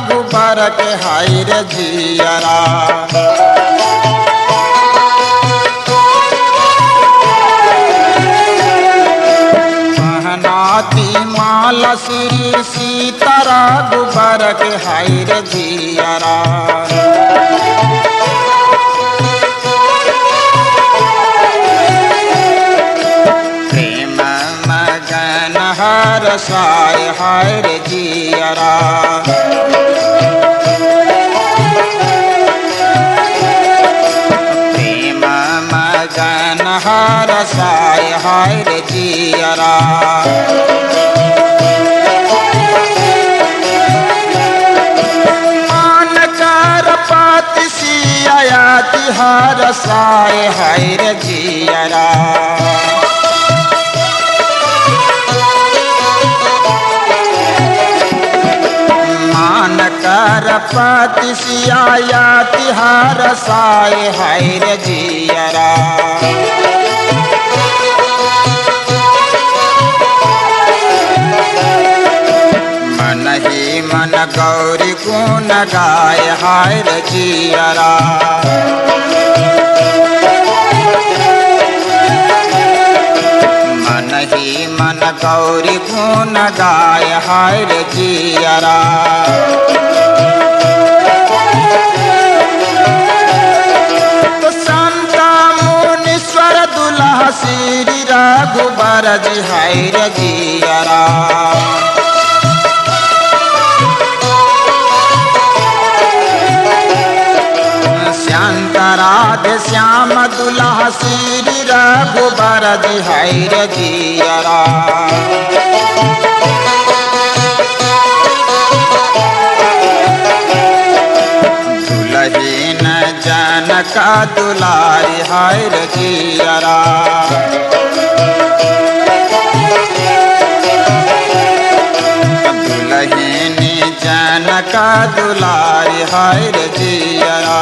रघुबर के हाय रे जियरा। पहनाती माला श्री सीता रघुबर के हाय रे जियरा। प्रेम मगन हर्षाय हाय रे जियरा। प्रेम मगन हर्षाय हाय रे जियरा। मान कर पाति सियाती हर्षाय हाय रे जियरा। मान कर पाति सियाती हर्षाय हाय रे जियरा। मन ही मन गौरी गुण गाय हाय रे जियरा। मन ही मन गौरी गुण गाय हाय रे जियरा। तो संता मुनीश्वर दुल्हा श्री रघुबर जी हाय रे जियरा। श्याम राधे श्याम दुल्हा श्री रघुबर जी हाय रे जियरा। दुल्हीन जनक दुलारी हाय रे जियरा। दुल्हीन जनक दुलारी हाय रे जियरा।